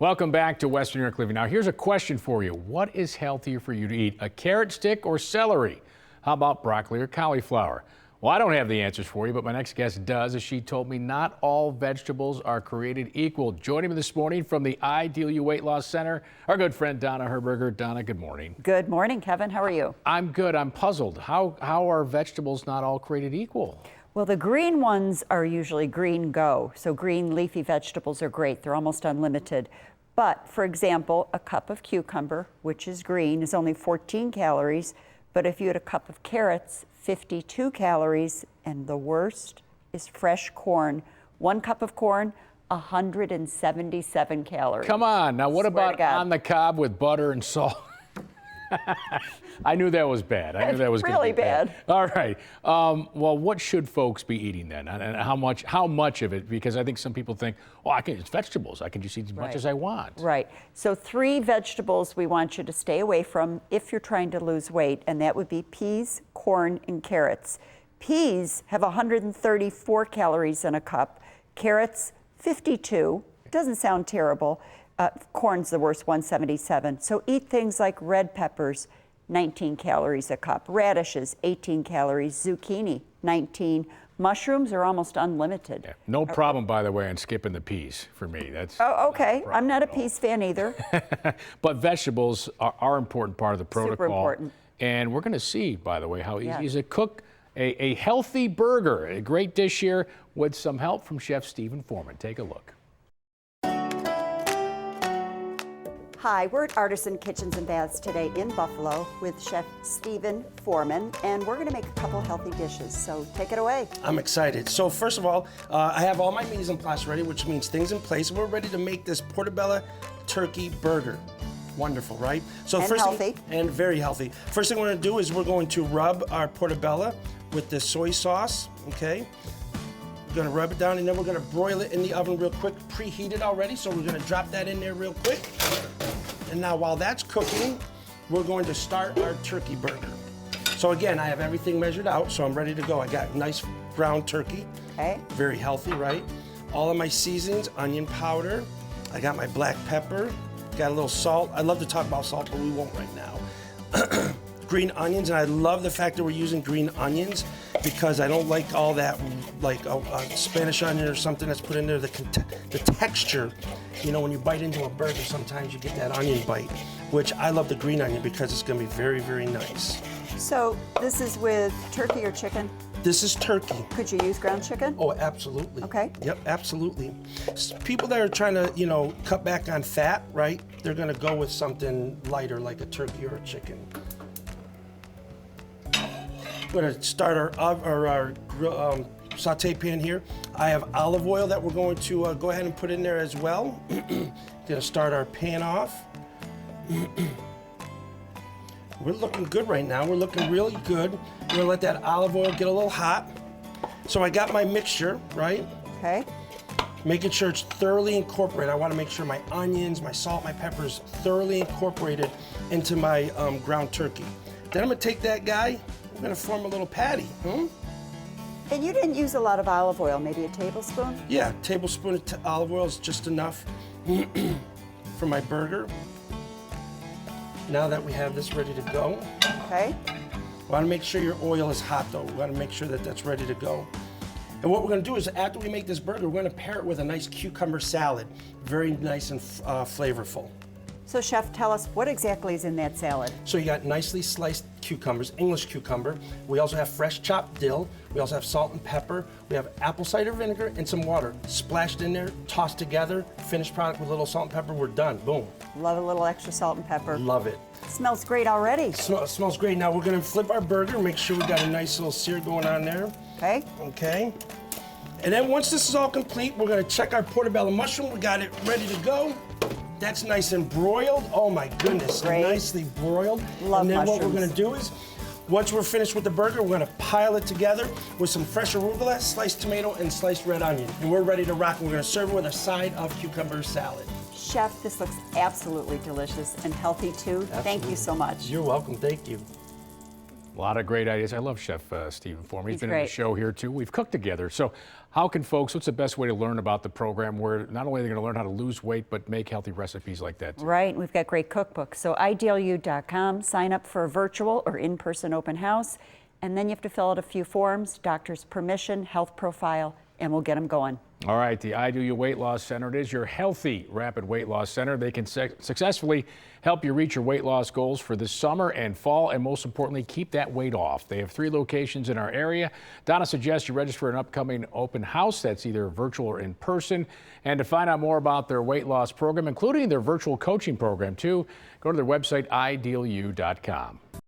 Welcome back to Western New York Living. Now, here's a question for you. What is healthier for you to eat, a carrot stick or celery? How about broccoli or cauliflower? Well, I don't have the answers for you, but my next guest does, as she told me not all vegetables are created equal. Joining me this morning from the Ideal You Weight Loss Center, our good friend Donna Herberger. Donna, good morning. Good morning, Kevin. How are you? I'm good. I'm puzzled. How are vegetables not all created equal? Well, the green ones are usually green go. So green leafy vegetables are great. They're almost unlimited. But for example, a cup of cucumber, which is green, is only 14 calories. But if you had a cup of carrots, 52 calories. And the worst is fresh corn. 1 cup of corn, 177 calories. Come on. Now, what about on the cob with butter and salt? I knew that was bad. I knew that was really bad. All right. Well, what should folks be eating then, and how much of it? Because I think some people think, oh, it's vegetables. I can just eat as much as I want. Right. So 3 vegetables we want you to stay away from if you're trying to lose weight, and that would be peas, corn, and carrots. Peas have 134 calories in a cup. Carrots, 52. Doesn't sound terrible. Corn's the worst, 177. So eat things like red peppers, 19 calories a cup. Radishes, 18 calories. Zucchini, 19. Mushrooms are almost unlimited. Yeah, no problem, by the way, on skipping the peas for me. That's okay. I'm not a peas fan either. But vegetables are an important part of the protocol. Super important. And we're going to see, by the way, how easy it is to cook a healthy burger. A great dish here with some help from Chef Stephen Forman. Take a look. Hi, we're at Artisan Kitchens and Baths today in Buffalo with Chef Stephen Forman, and we're going to make a couple healthy dishes, so take it away. I'm excited. So first of all, I have all my mise en place ready, which means things in place. We're ready to make this Portobello turkey burger. Wonderful, right? So and first healthy. And very healthy. First thing we're going to do is we're going to rub our portobello with this soy sauce, okay? We're going to rub it down, and then we're going to broil it in the oven real quick, preheated already, so we're going to drop that in there real quick. And now while that's cooking, we're going to start our turkey burger. So again, I have everything measured out, so I'm ready to go. I got nice ground turkey, very healthy, right? All of my seasonings, onion powder, I got my black pepper, got a little salt. I love to talk about salt, but we won't right now. Green onions, and I love the fact that we're using green onions because I don't like all that, like a Spanish onion or something that's put in there. The texture, you know, when you bite into a burger, sometimes you get that onion bite, which I love the green onion because it's going to be very, very nice. So this is with turkey or chicken? This is turkey. Could you use ground chicken? Oh, absolutely. Okay. Yep, absolutely. People that are trying to, you know, cut back on fat, right? They're going to go with something lighter like a turkey or a chicken. We're going to start our saute pan here. I have olive oil that we're going to go ahead and put in there as well. Going to start our pan off. We're looking good right now. We're looking really good. We're going to let that olive oil get a little hot. So I got my mixture, right? Okay. Making sure it's thoroughly incorporated. I want to make sure my onions, my salt, my peppers thoroughly incorporated into my ground turkey. Then I'm going to take that guy. I'm going to form a little patty. And you didn't use a lot of olive oil, maybe a tablespoon? Yeah, a tablespoon of olive oil is just enough for my burger. Now that we have this ready to go. Okay. Want to make sure your oil is hot though. We want to make sure that that's ready to go. And what we're going to do is after we make this burger, we're going to pair it with a nice cucumber salad. Very nice and flavorful. So Chef, tell us what exactly is in that salad. So you got nicely sliced cucumbers, English cucumber. We also have fresh chopped dill. We also have salt and pepper. We have apple cider vinegar and some water splashed in there, tossed together, finished product with a little salt and pepper. We're done. Boom. Love a little extra salt and pepper. Love it. Smells great already. Smells great. Now we're going to flip our burger, make sure we got a nice little sear going on there. Okay. Okay. And then once this is all complete, we're going to check our portobello mushroom. We got it ready to go. That's nice and broiled. Oh my goodness, great. Nicely broiled. Love and then mushrooms. what we're gonna do is, once we're finished with the burger, we're gonna pile it together with some fresh arugula, sliced tomato, and sliced red onion. And we're ready to rock. We're gonna serve it with a side of cucumber salad. Chef, this looks absolutely delicious and healthy too. Absolutely. Thank you so much. You're welcome, thank you. A lot of great ideas. I love Chef Stephen Forman. He's been in great. the show here too. We've cooked together. So how can folks, what's the best way to learn about the program where not only are they going to learn how to lose weight, but make healthy recipes like that too? Right, we've got great cookbooks. So idealu.com, sign up for a virtual or in-person open house, and then you have to fill out a few forms, doctor's permission, health profile, and we'll get them going. All right, the I Do You Weight Loss Center. It is your healthy, rapid weight loss center. They can successfully help you reach your weight loss goals for this summer and fall, and most importantly, keep that weight off. They have 3 locations in our area. Donna suggests you register for an upcoming open house that's either virtual or in person. And to find out more about their weight loss program, including their virtual coaching program too, go to their website, idealu.com.